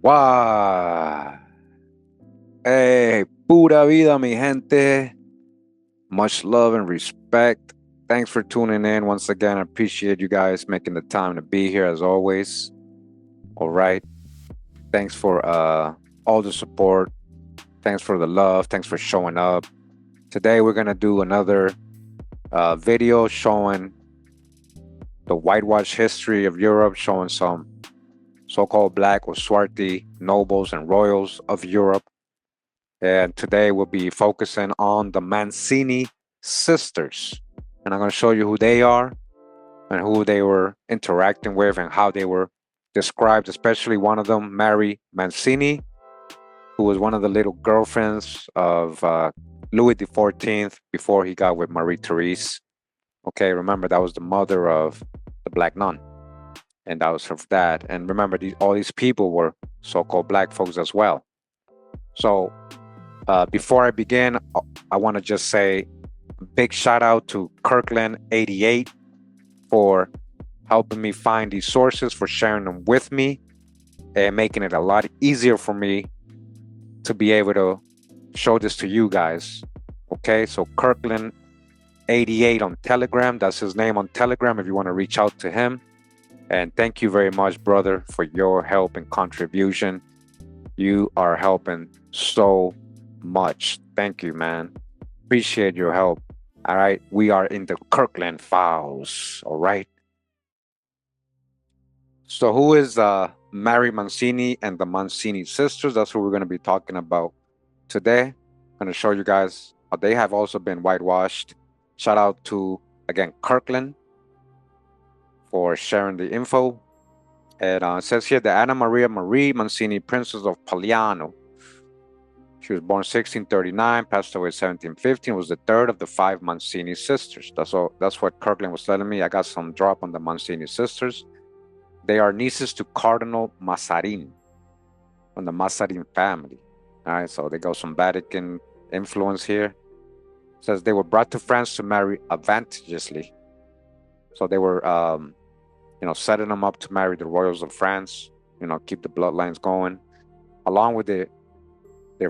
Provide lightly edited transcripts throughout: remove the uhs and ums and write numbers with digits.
Wow. Hey, pura vida, mi gente. Much love and respect. Thanks for tuning in once again. I appreciate you guys making the time to be here as always. All right. Thanks for all the support. Thanks for the love. Thanks for showing up. Today we're gonna do another video showing the whitewash history of Europe, showing some so-called black or swarthy nobles and royals of Europe. And today we'll be focusing on the Mancini sisters. And I'm going to show you who they are and who they were interacting with and how they were described, especially one of them, Mary Mancini, who was one of the little girlfriends of Louis XIV before he got with Marie Therese. Okay, remember that was the mother of the black nun. And that was her dad. And remember, all these people were so-called black folks as well. So before I begin, I want to just say a big shout out to Kirkland 88 for helping me find these sources, for sharing them with me, and making it a lot easier for me to be able to show this to you guys. Okay, so Kirkland 88 on Telegram, that's his name on Telegram if you want to reach out to him. And thank you very much, brother, for your help and contribution. You are helping so much. Thank you, man. Appreciate your help. All right. We are in the Kirkland files. All right. So who is Mary Mancini and the Mancini sisters? That's what we're going to be talking about today. I'm going to show you guys how they have also been whitewashed. Shout out to, again, Kirkland for sharing the info. And it says here that Anna Maria Marie Mancini, Princess of Pagliano. She was born 1639, passed away 1715, was the third of the 5 Mancini sisters. That's what Kirkland was telling me. I got some drop on the Mancini sisters. They are nieces to Cardinal Mazarin from the Mazarin family. All right, so they got some Vatican influence here. It says they were brought to France to marry advantageously. So they were, setting them up to marry the royals of France, keep the bloodlines going, along with their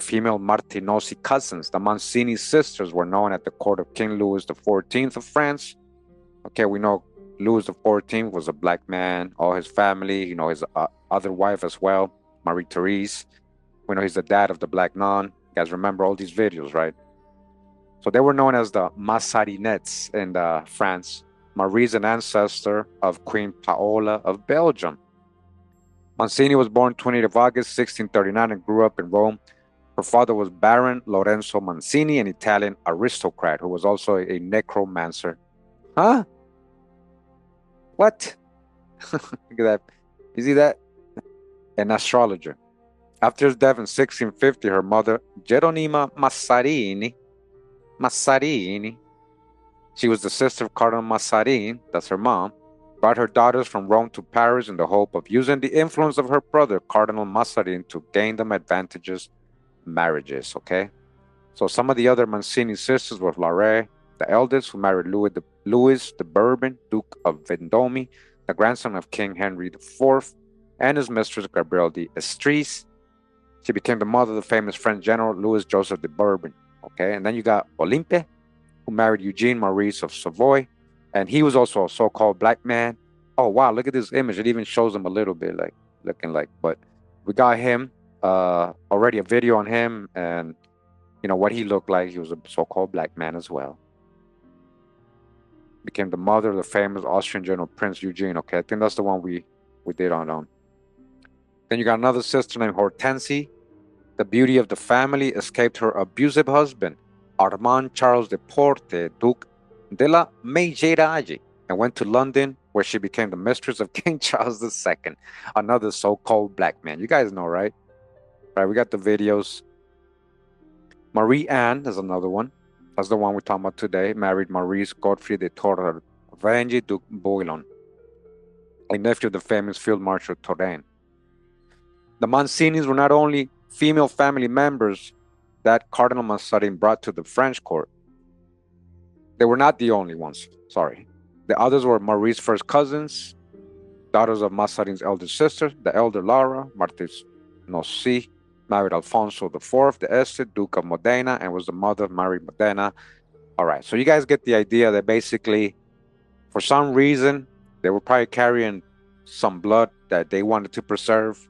female Martinosi cousins. The Mancini sisters were known at the court of King Louis XIV of France. Okay, we know Louis XIV was a black man, all his family, his other wife as well, Marie Therese. We know he's the dad of the black nun. You guys remember all these videos, right? So they were known as the Mazarinettes in France. Marie's an ancestor of Queen Paola of Belgium. Mancini was born 20th of August 1639 and grew up in Rome. Her father was Baron Lorenzo Mancini, an Italian aristocrat who was also a necromancer. Huh? What? Look at that. You see that? An astrologer. After his death in 1650, her mother, Geronima Mazzarini, she was the sister of Cardinal Mazarin, that's her mom, brought her daughters from Rome to Paris in the hope of using the influence of her brother, Cardinal Mazarin, to gain them advantageous marriages, okay? So some of the other Mancini sisters were Laure, the eldest, who married Louis the Bourbon, Duke of Vendôme, the grandson of King Henry IV, and his mistress, Gabrielle d'Estrees. She became the mother of the famous French general, Louis Joseph de Bourbon, okay? And then you got Olympe, who married Eugene Maurice of Savoy, and he was also a so-called black man. Oh, wow, look at this image. It even shows him a little bit, looking like, but we got him, already a video on him, and, what he looked like. He was a so-called black man as well. Became the mother of the famous Austrian general, Prince Eugene, okay? I think that's the one we did on. Then you got another sister named Hortense. The beauty of the family escaped her abusive husband, Armand Charles de Porte, Duke de la Meilleraye, and went to London, where she became the mistress of King Charles II, another so-called black man. You guys know, right? Right, we got the videos. Marie Anne is another one. That's the one we're talking about today. Married Maurice Godfrey de Torrengi Duc Bouillon, a nephew of the famous Field Marshal Turenne. The Mancinis were not only female family members that Cardinal Mazarin brought to the French court. They were not the only ones, sorry. The others were Marie's first cousins, daughters of Mazarin's elder sister, the elder Laura, no C, married Alfonso IV de Este, Duke of Modena, and was the mother of Mary Modena. All right, so you guys get the idea that basically, for some reason, they were probably carrying some blood that they wanted to preserve.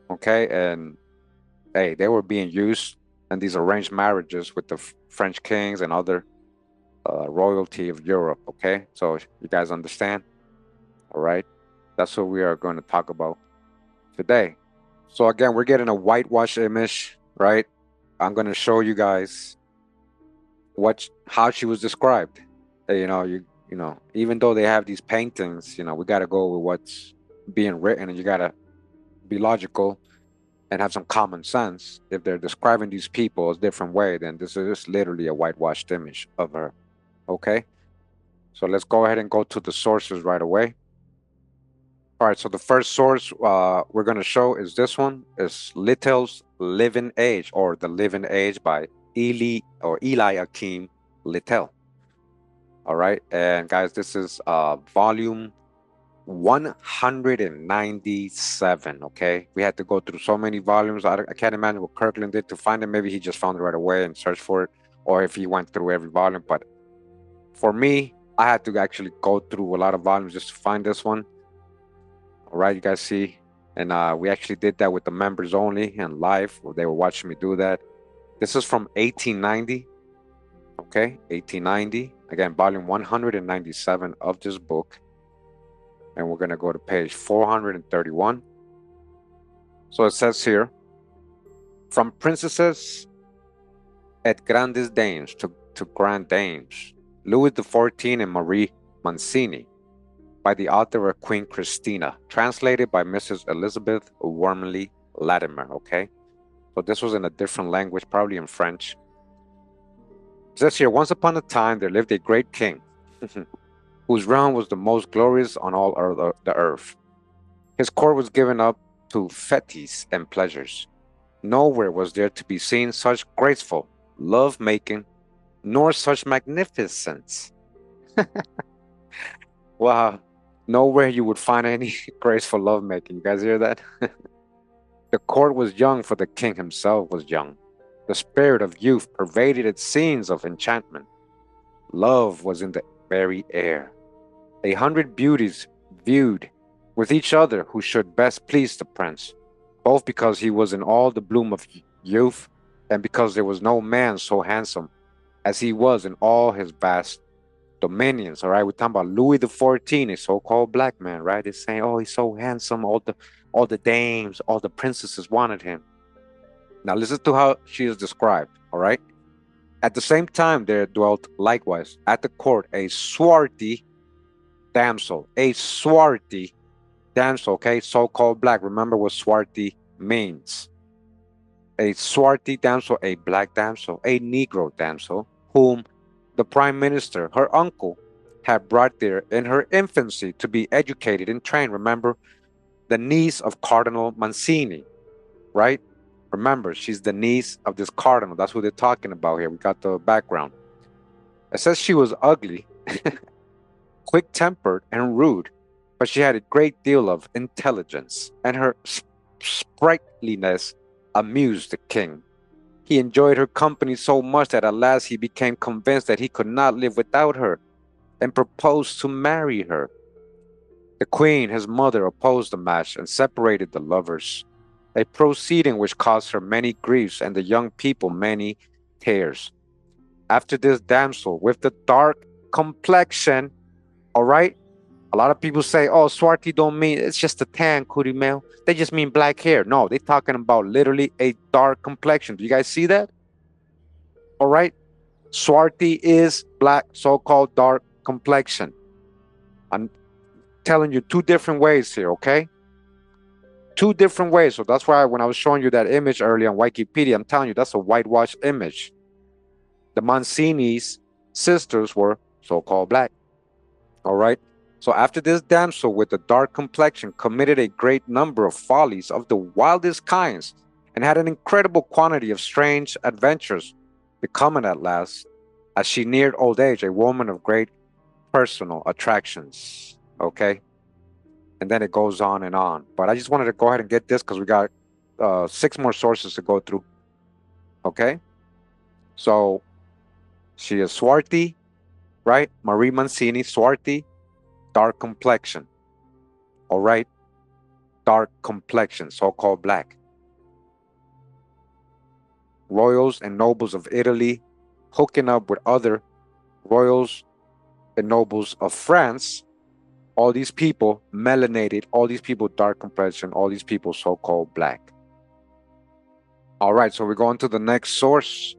Okay, and hey, they were being used in these arranged marriages with the French kings and other royalty of Europe. Okay, so you guys understand? All right, that's what we are going to talk about today. So again, we're getting a whitewash image, right? I'm going to show you guys how she was described. Even though they have these paintings, we got to go with what's being written, and you got to be logical and have some common sense. If they're describing these people a different way, then this is literally a whitewashed image of her. Okay, so let's go ahead and go to the sources right away. All right, so the first source we're going to show is this one. Is Littell's Living Age, or The Living Age by Eli Akim Littell. All right, and guys, this is volume 197. Okay, we had to go through so many volumes. I can't imagine what Kirkland did to find it. Maybe he just found it right away and searched for it, or if he went through every volume. But for me, I had to actually go through a lot of volumes just to find this one. All right, you guys see, and we actually did that with the members only and live. They were watching me do that. This is from 1890. Okay, 1890. Again, volume 197 of this book. And we're going to go to page 431. So it says here, from princesses et grandes dames to grand dames, Louis XIV and Marie Mancini, by the author of Queen Christina, translated by Mrs. Elizabeth Wormley Latimer. Okay, so this was in a different language, probably in French. It says here, once upon a time there lived a great king, whose realm was the most glorious on all the earth. His court was given up to fetes and pleasures. Nowhere was there to be seen such graceful love-making, nor such magnificence. Wow, nowhere you would find any graceful love-making. You guys hear that? The court was young, for the king himself was young. The spirit of youth pervaded its scenes of enchantment. Love was in the very air. 100 beauties viewed with each other who should best please the prince, both because he was in all the bloom of youth, and because there was no man so handsome as he was in all his vast dominions. All right, we're talking about Louis XIV, a so-called black man, right? They're saying, oh, he's so handsome. All the dames, all the princesses wanted him. Now listen to how she is described. All right. At the same time, there dwelt likewise at the court a swarthy damsel, okay, so-called black. Remember what swarthy means. A swarthy damsel, a black damsel, a Negro damsel, whom the prime minister, her uncle, had brought there in her infancy to be educated and trained. Remember, the niece of Cardinal Mancini, right? Remember, she's the niece of this cardinal. That's who they're talking about here. We got the background. It says she was ugly, quick-tempered, and rude, but she had a great deal of intelligence, and her sprightliness amused the king. He enjoyed her company so much that at last he became convinced that he could not live without her, and proposed to marry her. The queen, his mother, opposed the match and separated the lovers, a proceeding which caused her many griefs and the young people many tears. After this damsel with the dark complexion, all right? A lot of people say, oh, swarthy don't mean, it's just a tan, Kurimeo. They just mean black hair. No, they're talking about literally a dark complexion. Do you guys see that? All right? Swarthy is black, so-called dark complexion. I'm telling you two different ways here, okay? Two different ways. So that's why when I was showing you that image earlier on Wikipedia, I'm telling you that's a whitewashed image. The Mancini's sisters were so-called black. All right. So after this damsel with the dark complexion committed a great number of follies of the wildest kinds, and had an incredible quantity of strange adventures, becoming at last, as she neared old age, a woman of great personal attractions. Okay. And then it goes on and on. But I just wanted to go ahead and get this because we got six more sources to go through. Okay, so she is swarthy, right? Marie Mancini, swarthy, dark complexion. All right, dark complexion, so-called black. Royals and nobles of Italy hooking up with other royals and nobles of France. All these people melanated, all these people dark complexion, all these people so-called black. All right, so we're going to the next source.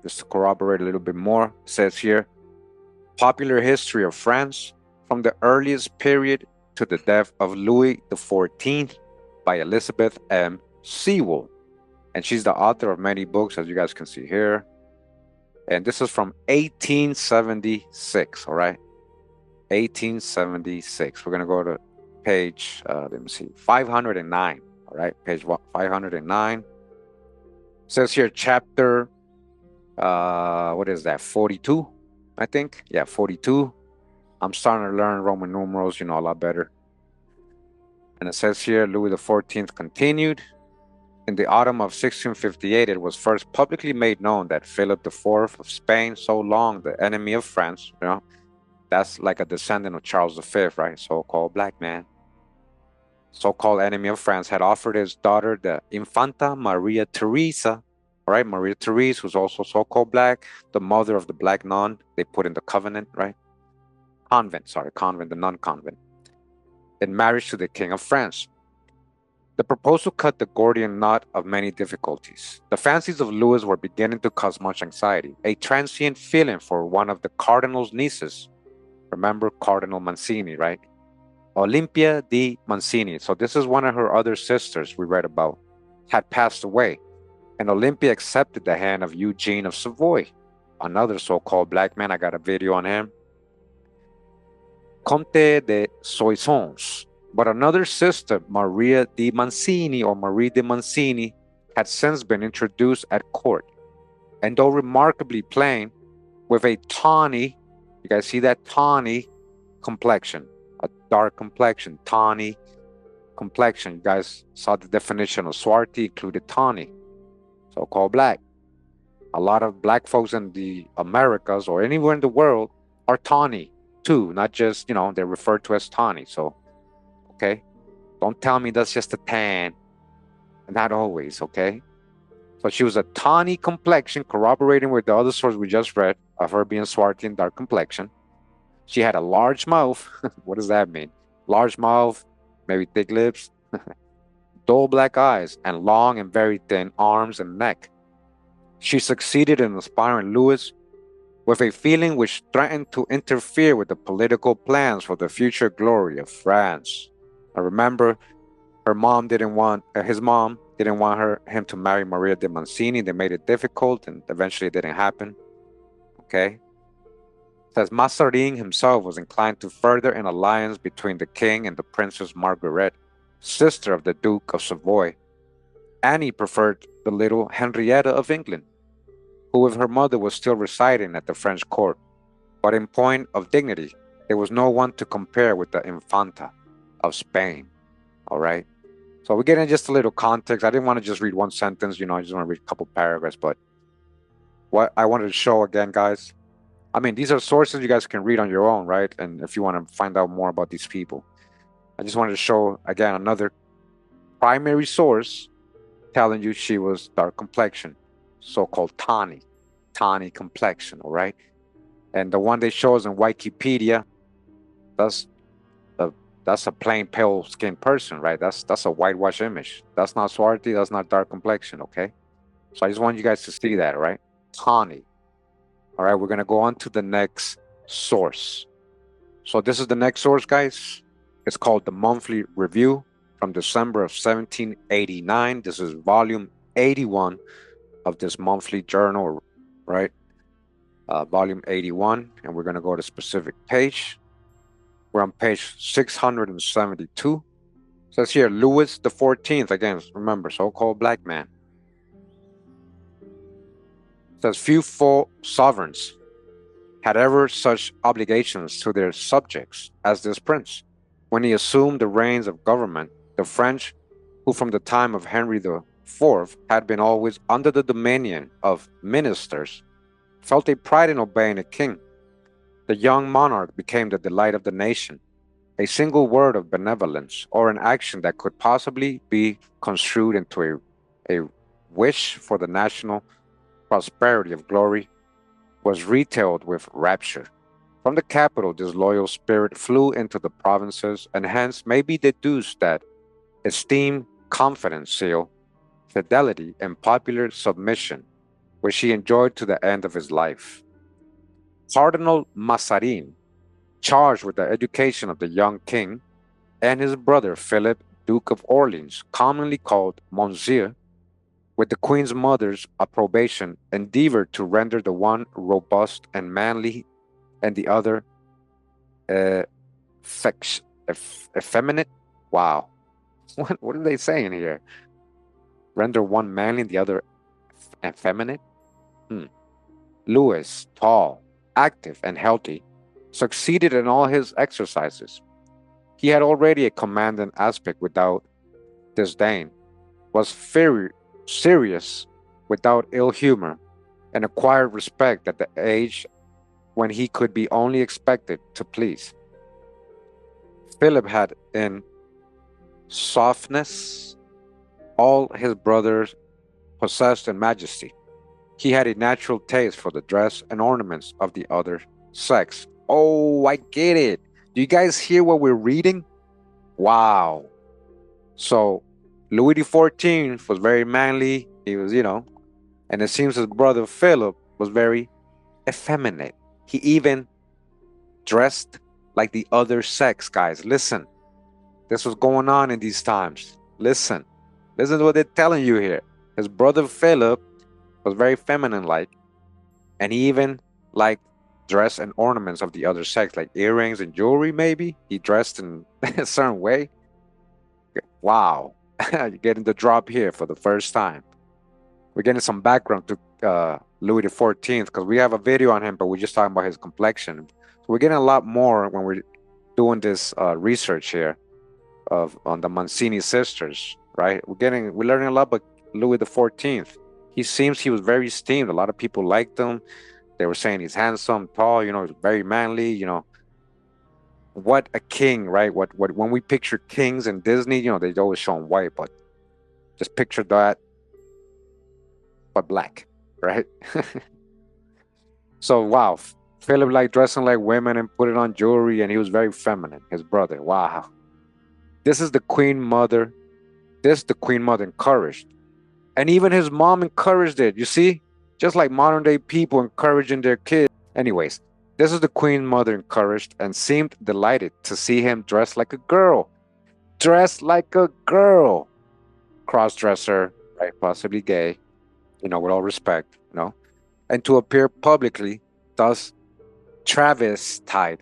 Just to corroborate a little bit more, it says here, popular history of France from the earliest period to the death of Louis XIV by Elizabeth M. Sewell. And she's the author of many books, as you guys can see here. And this is from 1876, all right? 1876. We're going to go to page, let me see, 509, all right? Page 509. It says here, chapter, what is that, 42, I think? Yeah, 42. I'm starting to learn Roman numerals, a lot better. And it says here, Louis XIV continued. In the autumn of 1658, it was first publicly made known that Philip IV of Spain, so long the enemy of France, that's like a descendant of Charles V, right? So-called black man. So-called enemy of France had offered his daughter, the Infanta Maria Teresa, right? Maria Therese, who's also so-called black, the mother of the black nun they put in the convent, the nun convent, in marriage to the King of France. The proposal cut the Gordian knot of many difficulties. The fancies of Louis were beginning to cause much anxiety. A transient feeling for one of the cardinal's nieces, remember Cardinal Mancini, right? Olympia di Mancini. So this is one of her other sisters we read about, had passed away. And Olympia accepted the hand of Eugene of Savoy, another so-called black man. I got a video on him. Comte de Soissons. But another sister, Maria di Mancini or Marie de Mancini, had since been introduced at court. And though remarkably plain, with a tawny, you guys see that tawny complexion, a dark complexion, tawny complexion. You guys saw the definition of swarthy included tawny, so-called black. A lot of black folks in the Americas or anywhere in the world are tawny too, not just, they're referred to as tawny. So, okay, don't tell me that's just a tan. Not always, okay? So she was a tawny complexion, corroborating with the other source we just read of her being swarthy and dark complexion. She had a large mouth. What does that mean? Large mouth, maybe thick lips, dull black eyes, and long and very thin arms and neck. She succeeded in inspiring Louis with a feeling which threatened to interfere with the political plans for the future glory of France. I remember his mom didn't want him to marry Maria de Mancini. They made it difficult, and eventually it didn't happen. Okay. It says Mazarin himself was inclined to further an alliance between the king and the Princess Margaret, sister of the Duke of Savoy. Annie preferred the little Henrietta of England, who with her mother was still residing at the French court. But in point of dignity, there was no one to compare with the Infanta of Spain. All right. So we're getting just a little context. I didn't want to just read one sentence, I just want to read a couple paragraphs. But what I wanted to show again, guys, these are sources you guys can read on your own, right? And if you want to find out more about these people, I just wanted to show, again, another primary source telling you she was dark complexion, so-called tawny complexion, all right? And the one they show us in Wikipedia, that's a plain pale skinned person, right? That's a whitewash image. That's not swarthy, that's not dark complexion, okay? So I just want you guys to see that, right? Tawny. All right, we're going to go on to the next source. So this is the next source, guys. It's called the Monthly Review from December of 1789. This is volume 81 of this monthly journal, right? Volume 81, and we're going to go to a specific page. We're on page 672. It says here, Louis XIV, again, remember, so-called black man. It says, few full sovereigns had ever such obligations to their subjects as this prince. When he assumed the reins of government, the French who from the time of Henry the Fourth had been always under the dominion of ministers, felt a pride in obeying a king. The young monarch became the delight of the nation. A single word of benevolence or an action that could possibly be construed into a wish for the national prosperity of glory was retailed with rapture. From the capital, this loyal spirit flew into the provinces, and hence may be deduced that esteem, confidence, zeal, fidelity, and popular submission, which he enjoyed to the end of his life. Cardinal Mazarin, charged with the education of the young king, and his brother Philip, Duke of Orleans, commonly called Monsieur, with the queen's mother's approbation, endeavored to render the one robust and manly, and the other uh, effeminate. Wow, what are they saying here? Render one manly and the other effeminate. Hmm. Louis, tall, active, and healthy, succeeded in all his exercises. He had already a commanding aspect without disdain, was very serious without ill humor, and acquired respect at the age when he could be only expected to please. Philip had in softness all his brothers possessed in majesty. He had a natural taste for the dress and ornaments of the other sex. Oh, I get it. Do you guys hear what we're reading? Wow. So Louis XIV was very manly. He was, and it seems his brother Philip was very effeminate. He even dressed like the other sex, guys. Listen, this was going on in these times. Listen to what they're telling you here. His brother Philip was very feminine like, and he even liked dress and ornaments of the other sex, like earrings and jewelry, maybe. He dressed in a certain way. Wow. You're getting the drop here for the first time. We're getting some background to Louis XIV because we have a video on him, but we're just talking about his complexion. So we're getting a lot more when we're doing this research here on the Mancini sisters, right? We're learning a lot about Louis XIV. He was very esteemed. A lot of people liked him. They were saying he's handsome, tall, he's very manly, what a king, right? What when we picture kings in Disney, they always show him white, but just picture that, but black, right? So wow, Philip liked dressing like women and putting on jewelry, and he was very feminine. His brother, wow. This is the queen mother. This the queen mother encouraged, and even his mom encouraged it. You see, just like modern day people encouraging their kids. Anyways, this is the queen mother encouraged and seemed delighted to see him dressed like a girl. Dressed like a girl. Cross-dresser, right? Possibly gay, with all respect, and to appear publicly, thus travestied.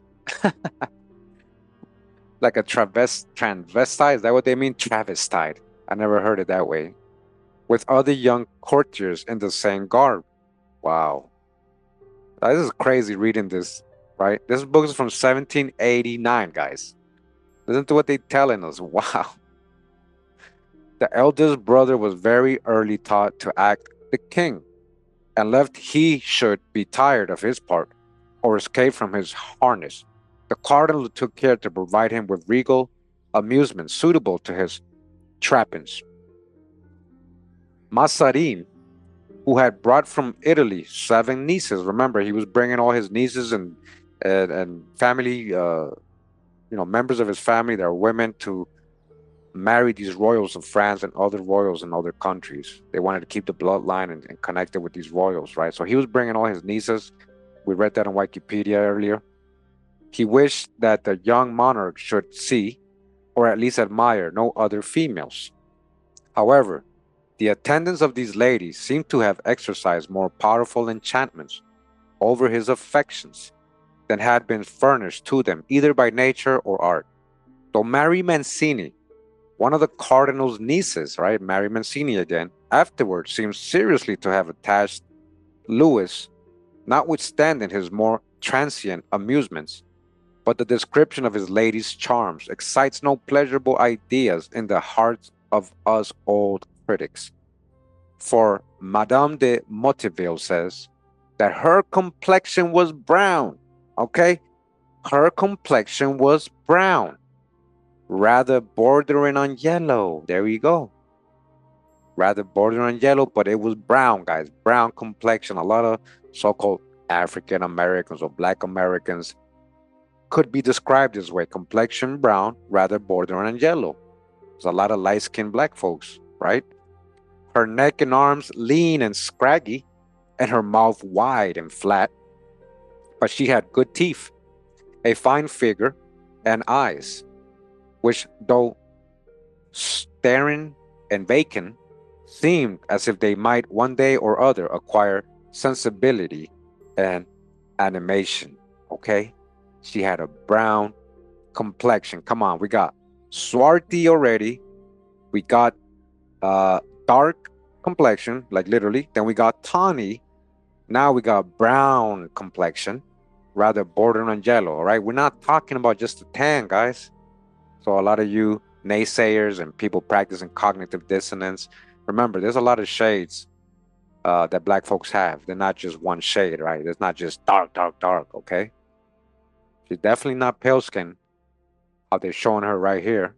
Like a transvestite, is that what they mean? Travestied. I never heard it that way. With other young courtiers in the same garb. Wow. This is crazy reading this, right? This book is from 1789, guys. Listen to what they're telling us. Wow. The eldest brother was very early taught to act the king, and lest he should be tired of his part or escape from his harness, the cardinal took care to provide him with regal amusements suitable to his trappings. Mazarin, who had brought from Italy 7 nieces. Remember, he was bringing all his nieces and family, members of his family that are women to marry these royals of France and other royals in other countries. They wanted to keep the bloodline and connect it with these royals, right? So he was bringing all his nieces. We read that on Wikipedia earlier. He wished that the young monarch should see, or at least admire, no other females. However, the attendance of these ladies seemed to have exercised more powerful enchantments over his affections than had been furnished to them either by nature or art. Though Mary Mancini, one of the cardinal's nieces, right, Mary Mancini again, afterwards seems seriously to have attached Louis, notwithstanding his more transient amusements, but the description of his lady's charms excites no pleasurable ideas in the hearts of us old critics. For Madame de Motteville says that her complexion was brown. Okay? Her complexion was brown, rather bordering on yellow. There you go. Rather bordering on yellow, but it was brown, guys. Brown complexion. A lot of so called African Americans or Black Americans could be described this way: complexion brown, rather bordering on yellow. There's a lot of light skinned black folks, right? Her neck and arms lean and scraggy, and her mouth wide and flat, but she had good teeth, a fine figure, and eyes, which, though staring and vacant, seemed as if they might one day or other acquire sensibility and animation. Okay? She had a brown complexion. Come on, we got swarthy already. We got dark complexion, like literally. Then we got tawny. Now we got brown complexion, rather bordering on yellow. All right, we're not talking about just a tan, guys. So a lot of you naysayers and people practicing cognitive dissonance, remember, there's a lot of shades that black folks have. They're not just one shade, right? It's not just dark, dark, dark. Okay, she's definitely not pale skin. How they're showing her right here.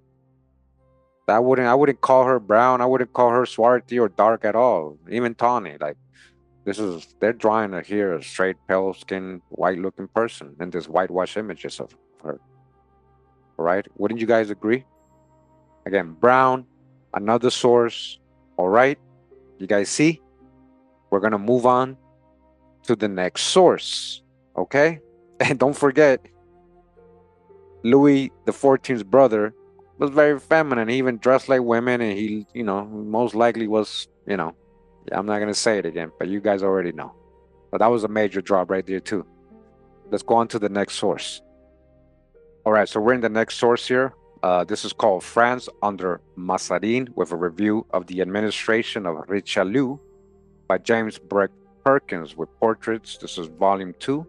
I wouldn't call her brown. I wouldn't call her swarthy or dark at all. Even tawny. Like they're drawing her here a straight pale skin, white looking person in this whitewash images of her. All right, wouldn't you guys agree? Again, brown, another source. All right, you guys see? We're gonna move on to the next source. Okay, and don't forget, Louis the XIV's brother was very feminine. He even dressed like women, and he, most likely was, I'm not gonna say it again, but you guys already know. But that was a major drop right there too. Let's go on to the next source. All right, so we're in the next source here. This is called France under Mazarin, with a review of the administration of Richelieu by James Breck Perkins with portraits. This is volume 2,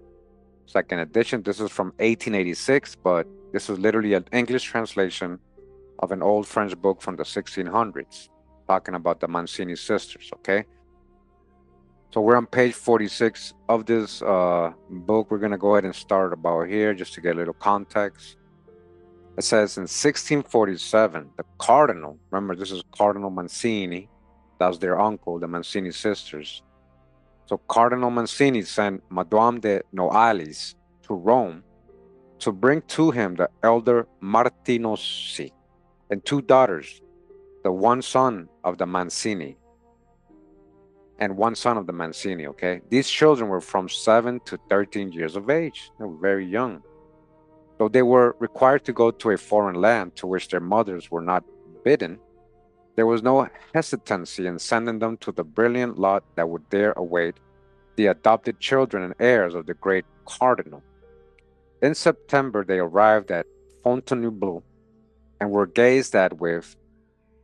second edition. This is from 1886, but this is literally an English translation of an old French book from the 1600s, talking about the Mancini sisters, okay? So we're on page 46 of this book. We're going to go ahead and start about here just to get a little context. It says in 1647, the Cardinal, remember this is Cardinal Mancini, that was their uncle, the Mancini sisters. So Cardinal Mancini sent Madame de Noailles to Rome to bring to him the elder Martinosi and 2 daughters, the one son of the Mancini and one son of the Mancini, okay? These children were from 7 to 13 years of age. They were very young. Though they were required to go to a foreign land to which their mothers were not bidden, there was no hesitancy in sending them to the brilliant lot that would there await the adopted children and heirs of the great cardinal. In September, they arrived at Fontainebleau and were gazed at with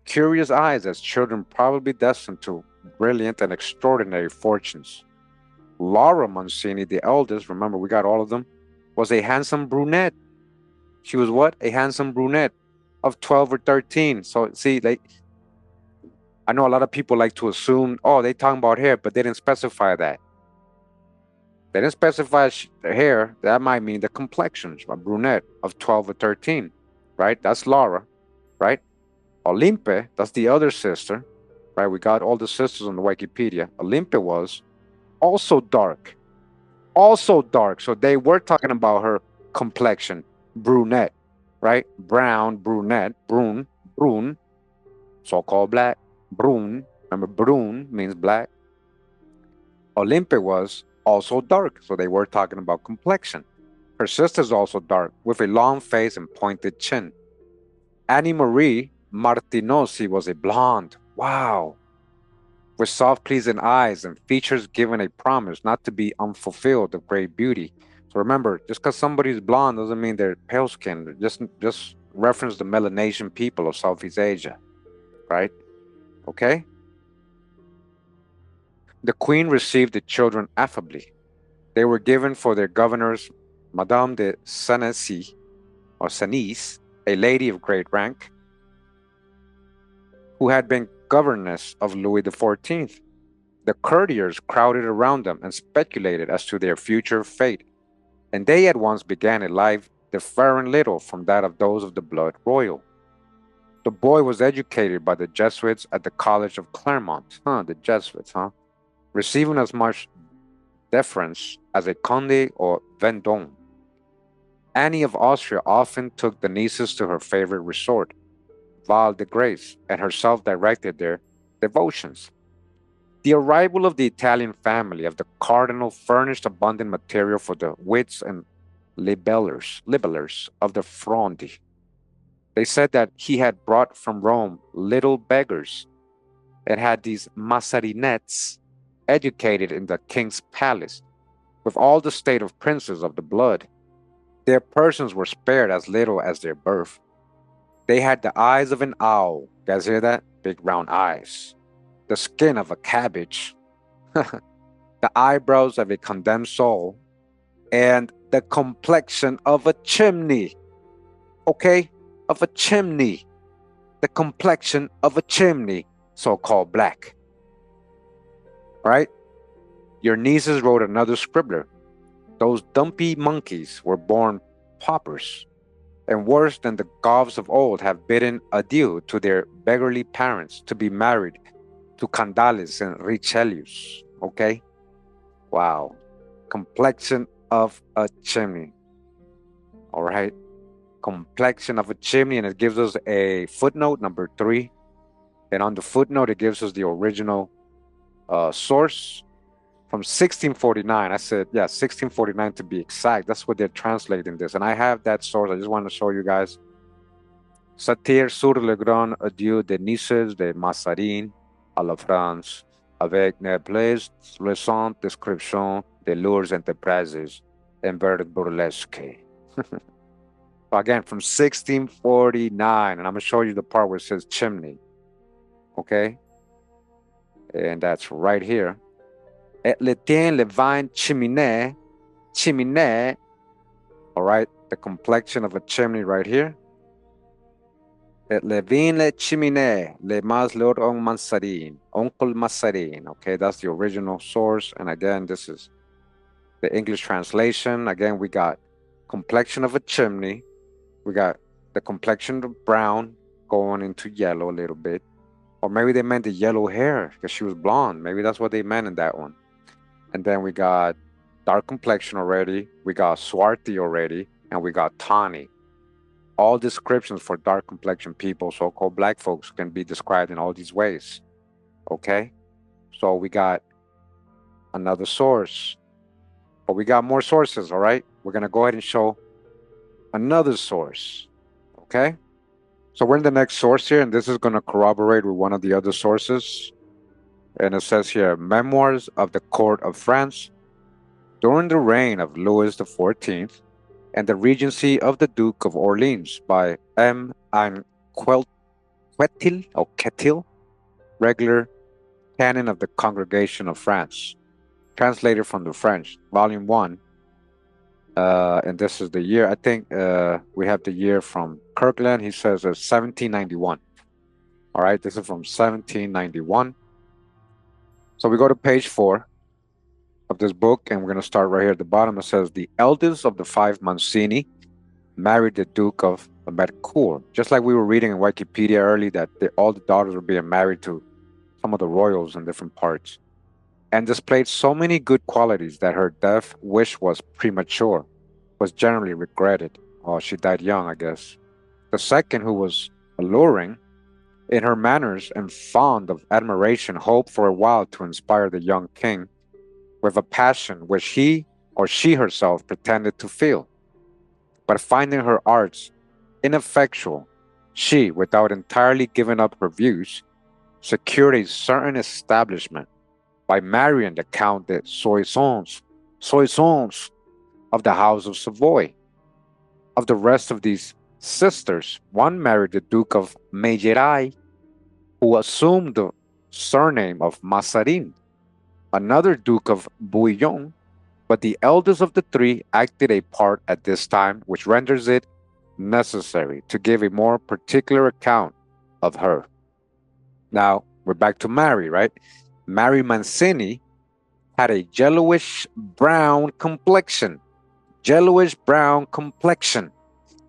curious eyes as children probably destined to brilliant and extraordinary fortunes. Laura Mancini, the eldest, remember we got all of them, was a handsome brunette. She was what? A handsome brunette of 12 or 13. So see, I know a lot of people like to assume, oh, they talking about hair, but they didn't specify that. They didn't specify the hair. That might mean the complexion, a brunette of 12 or 13, right? That's Laura, right? Olympe, that's the other sister, right? We got all the sisters on the Wikipedia. Olympe was also dark. So they were talking about her complexion, brunette, right? Brown, brunette, brune, so-called black, brune. Remember, brune means black. Olympe was also dark, so they were talking about complexion. Her sister's also dark, with a long face and pointed chin. Annie Marie Martinosi was a blonde. Wow. With soft, pleasing eyes and features giving a promise not to be unfulfilled of great beauty. So remember, just because somebody's blonde doesn't mean they're pale skinned. Just reference the Melanesian people of Southeast Asia, right? Okay? The queen received the children affably. They were given for their governors Madame de Senesi, or Senise, a lady of great rank, who had been governess of Louis XIV. The courtiers crowded around them and speculated as to their future fate, and they at once began a life differing little from that of those of the blood royal. The boy was educated by the Jesuits at the College of Clermont. The Jesuits, receiving as much deference as a Conde or Vendôme. Annie of Austria often took the nieces to her favorite resort, Val de Grace, and herself directed their devotions. The arrival of the Italian family of the cardinal furnished abundant material for the wits and libellers of the Fronde. They said that he had brought from Rome little beggars and had these Mazarinettes educated in the king's palace, with all the state of princes of the blood. Their persons were spared as little as their birth. They had the eyes of an owl. You guys hear that? Big round eyes. The skin of a cabbage. The eyebrows of a condemned soul. And the complexion of a chimney. Okay? Of a chimney. The complexion of a chimney. So-called black. Right? Your nieces wrote another scribbler. Those dumpy monkeys were born paupers, and worse than the Goths of old have bidden adieu to their beggarly parents to be married to Candales and Richelieu's. Okay? Wow. Complexion of a chimney. All right? Complexion of a chimney, and it gives us a footnote, number 3. And on the footnote, it gives us the original source from 1649. I said, yeah, 1649 to be exact. That's what they're translating this. And I have that source. I just want to show you guys. Satire sur le grand adieu des nièces de Mazarine à la France, avec ne plus récente description de leurs enterprises en vers burlesque. So again, from 1649, and I'm going to show you the part where it says chimney. Okay? And that's right here. Et le tien le vin cheminée, all right, the complexion of a chimney right here. Et le vin le cheminée, le mas lord on Mazarine, Uncle Mazarine, okay, that's the original source, and again, this is the English translation. Again, we got complexion of a chimney, we got the complexion of brown going into yellow a little bit, or maybe they meant the yellow hair, because she was blonde, maybe that's what they meant in that one. And then we got dark complexion already, we got swarthy already, and we got tawny. All descriptions for dark complexion people, so-called black folks, can be described in all these ways. Okay? So we got another source. But we got more sources, all right? We're going to go ahead and show another source. Okay? So we're in the next source here, and this is going to corroborate with one of the other sources. And it says here, Memoirs of the Court of France during the reign of Louis XIV and the regency of the Duke of Orleans by M. An Quetil, regular canon of the Congregation of France, translated from the French, volume 1. And this is the year, I think we have the year from Kirkland. He says 1791. All right, this is from 1791. So we go to page 4 of this book, and we're going to start right here at the bottom. It says, the eldest of the 5 Mancini married the Duke of Mercoeur. Just like we were reading in Wikipedia early that all the daughters were being married to some of the royals in different parts, and displayed so many good qualities that her death wish was premature, was generally regretted. Oh, she died young, I guess. The second, who was alluring in her manners and fond of admiration, hoped for a while to inspire the young king with a passion which he or she herself pretended to feel. But finding her arts ineffectual, she, without entirely giving up her views, secured a certain establishment by marrying the Count de Soissons of the House of Savoy. Of the rest of these sisters, one married the Duke of Majerai, who assumed the surname of Mazarin, another Duke of Bouillon, but the eldest of the 3 acted a part at this time which renders it necessary to give a more particular account of her. Now, we're back to Mary, right? Mary Mancini had a yellowish brown complexion. Yellowish brown complexion.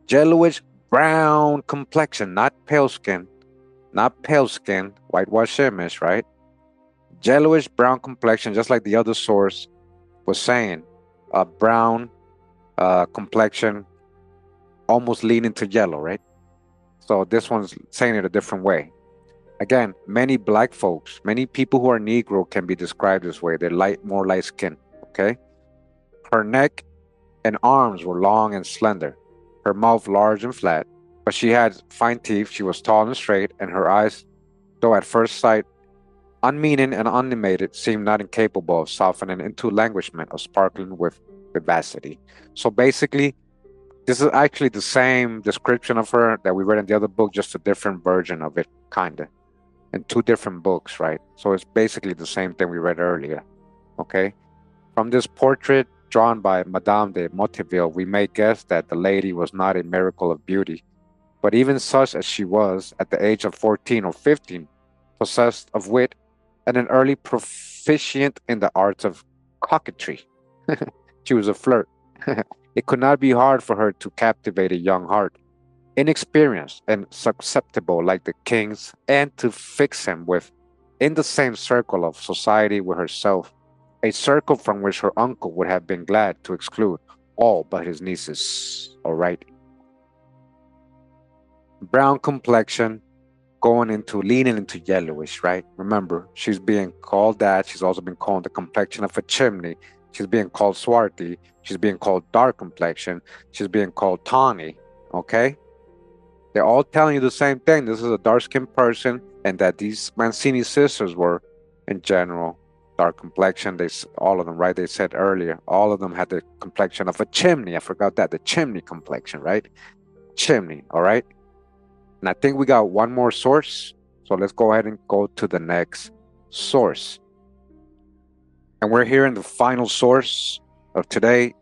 Yellowish brown complexion, not pale skin. Not pale skin, whitewash image, right? Yellowish brown complexion, just like the other source was saying. A brown complexion, almost leaning to yellow, right? So this one's saying it a different way. Again, many black folks, many people who are Negro can be described this way. They're more light skinned. Okay. Her neck and arms were long and slender, her mouth large and flat, but she had fine teeth. She was tall and straight, and her eyes, though at first sight unmeaning and unanimated, seemed not incapable of softening into languishment or sparkling with vivacity. So basically, this is actually the same description of her that we read in the other book, just a different version of it, kinda, in two different books, right? So it's basically the same thing we read earlier. Okay. From this portrait drawn by Madame de Motteville, we may guess that the lady was not a miracle of beauty, but even such as she was, at the age of 14 or 15, possessed of wit and an early proficient in the arts of coquetry. She was a flirt. It could not be hard for her to captivate a young heart, inexperienced and susceptible like the king's, and to fix him in the same circle of society with herself, a circle from which her uncle would have been glad to exclude all but his nieces. All right. Brown complexion going into leaning into yellowish, right? Remember, she's being called that. She's also been called the complexion of a chimney. She's being called swarthy. She's being called dark complexion. She's being called tawny. Okay? They're all telling you the same thing. This is a dark skinned person, and that these Mancini sisters were, in general, dark complexion. All of them, right? They said earlier, all of them had the complexion of a chimney. I forgot that, the chimney complexion, right? Chimney, all right? And I think we got one more source. So let's go ahead and go to the next source. And we're here in the final source of today.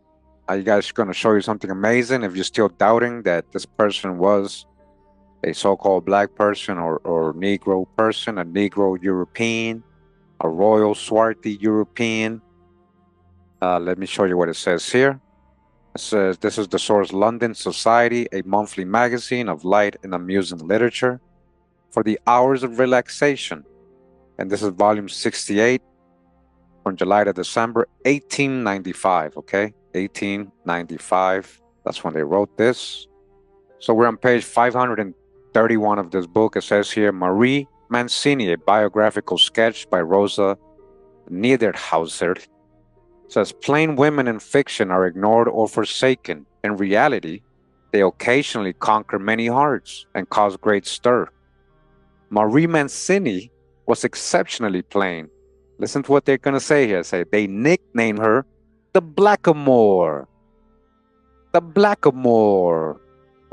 You guys are going to show you something amazing. If you're still doubting that this person was a so-called black person or Negro person, a Negro European, a royal swarthy European, let me show you what it says here. It says this is the source London Society, a monthly magazine of light and amusing literature for the hours of relaxation. And this is volume 68 from July to December 1895, okay? 1895, that's when they wrote this. So we're on page 531 of this book. It says here, Marie Mancini, a biographical sketch by Rosa Niederhauser. It says, plain women in fiction are ignored or forsaken. In reality, they occasionally conquer many hearts and cause great stir. Marie Mancini was exceptionally plain. Listen to what they're going to say here. Say they nicknamed her the Blackamoor. The Blackamoor.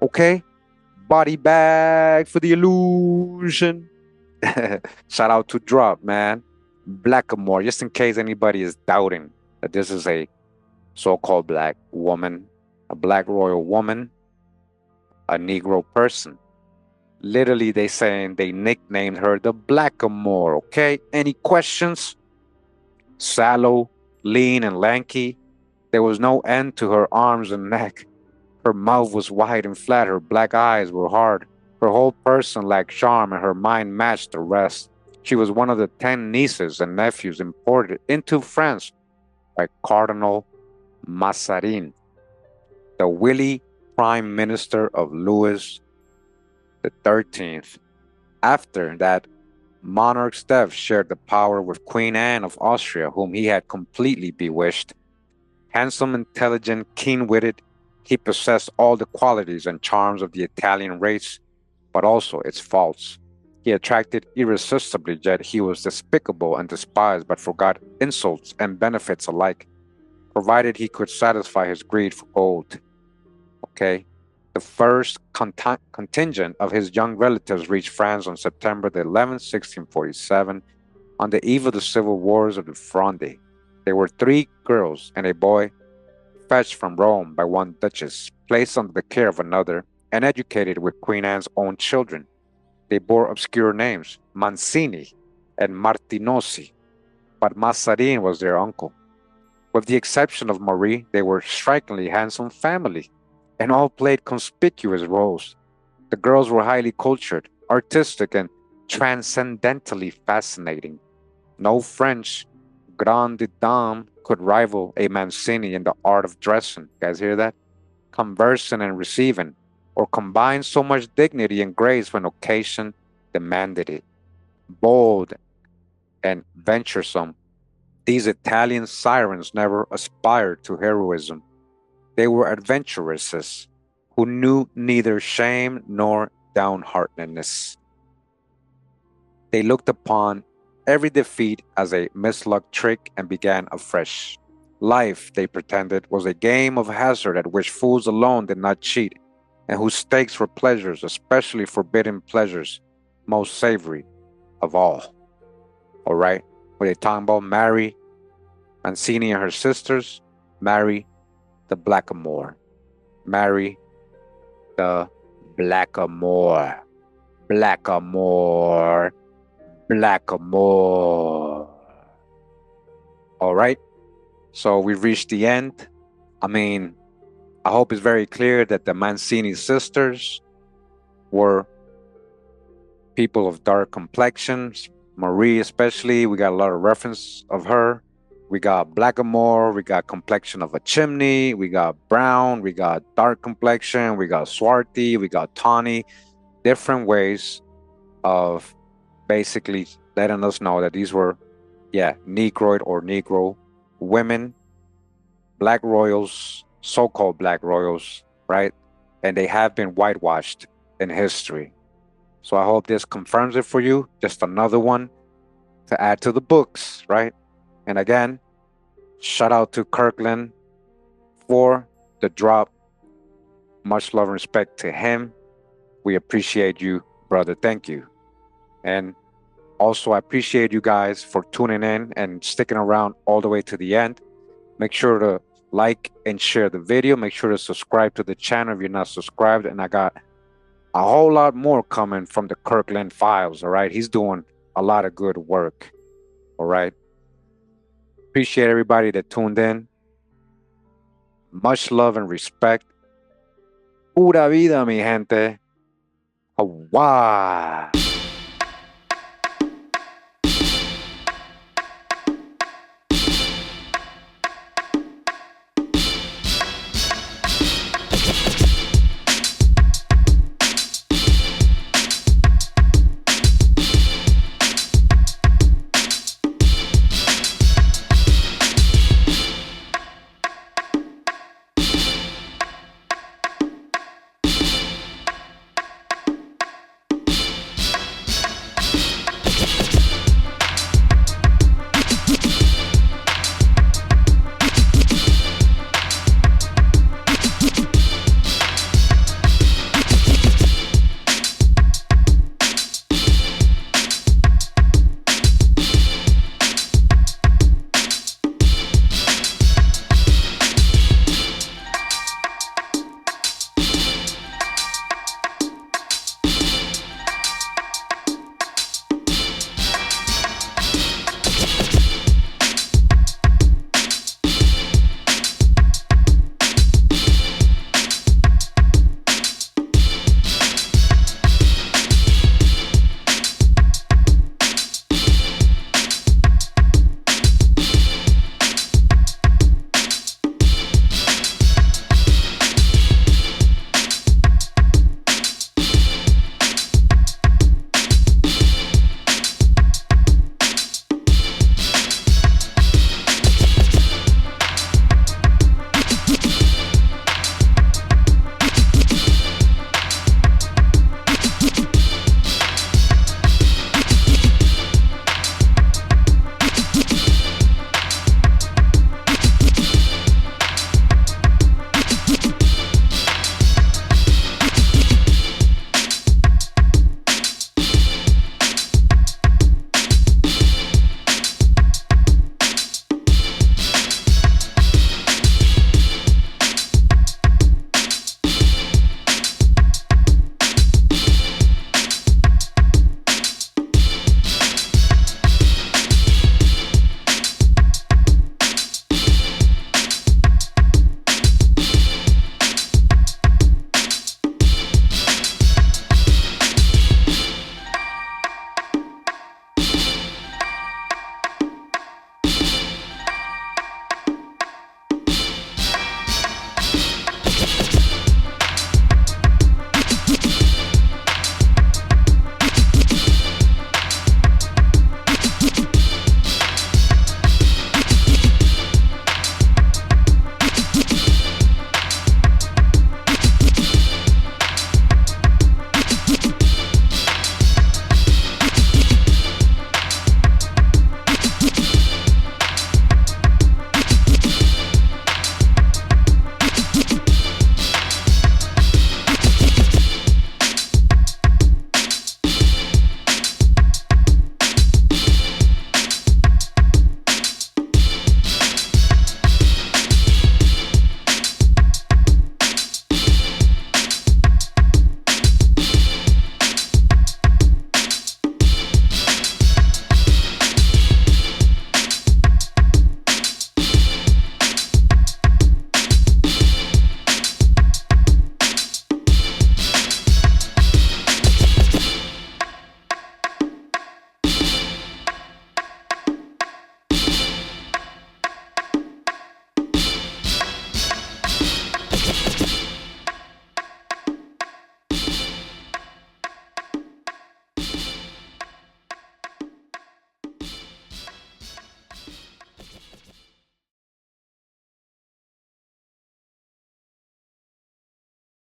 Okay? Body bag for the illusion. Shout out to Drop, man. Blackamoor, just in case anybody is doubting that this is a so-called black woman, a black royal woman, a Negro person. Literally, they saying they nicknamed her the Blackamoor, okay? Any questions? Sallow, lean, and lanky. There was no end to her arms and neck. Her mouth was wide and flat. Her black eyes were hard. Her whole person lacked charm, and her mind matched the rest. She was one of the 10 nieces and nephews imported into France by Cardinal Mazarin, the wily prime minister of Louis XIII. After that monarch's death, shared the power with Queen Anne of Austria, whom he had completely bewitched. Handsome, intelligent, keen-witted, he possessed all the qualities and charms of the Italian race, but also its faults. He attracted irresistibly, yet he was despicable and despised, but forgot insults and benefits alike, provided he could satisfy his greed for gold. Okay? The first contingent of his young relatives reached France on September the 11th, 1647, on the eve of the civil wars of the Fronde. There were 3 girls and a boy, fetched from Rome by one duchess, placed under the care of another, and educated with Queen Anne's own children. They bore obscure names, Mancini and Martinosi, but Mazarin was their uncle. With the exception of Marie, they were a strikingly handsome family, and all played conspicuous roles. The girls were highly cultured, artistic, and transcendentally fascinating. No French grande dame could rival a Mancini in the art of dressing. You guys hear that? Conversing and receiving, or combine so much dignity and grace when occasion demanded it. Bold and venturesome, these Italian sirens never aspired to heroism. They were adventuresses who knew neither shame nor downheartedness. They looked upon every defeat as a misluck trick and began afresh. Life, they pretended, was a game of hazard at which fools alone did not cheat, and whose stakes were pleasures, especially forbidden pleasures, most savory of all. All right? Were they talking about Mary, Mancini and her sisters? Mary, the blackamoor. Mary, the blackamoor. Blackamoor. Blackamoor. All right? So we've reached the end. I mean, I hope it's very clear that the Mancini sisters were people of dark complexions. Marie, especially, we got a lot of reference of her. We got blackamoor, we got complexion of a chimney, we got brown, we got dark complexion, we got swarthy, we got tawny. Different ways of basically letting us know that these were, Negroid or Negro women, black royals, so-called black royals, right? And they have been whitewashed in history. So I hope this confirms it for you. Just another one to add to the books, right? And again, shout out to Kirkland for the drop. Much love and respect to him. We appreciate you, brother. Thank you. And also, I appreciate you guys for tuning in and sticking around all the way to the end. Make sure to like and share the video. Make sure to subscribe to the channel if you're not subscribed. And I got a whole lot more coming from the Kirkland files, all right? He's doing a lot of good work, all right? Appreciate everybody that tuned in. Much love and respect. Pura vida, mi gente. Hawaii.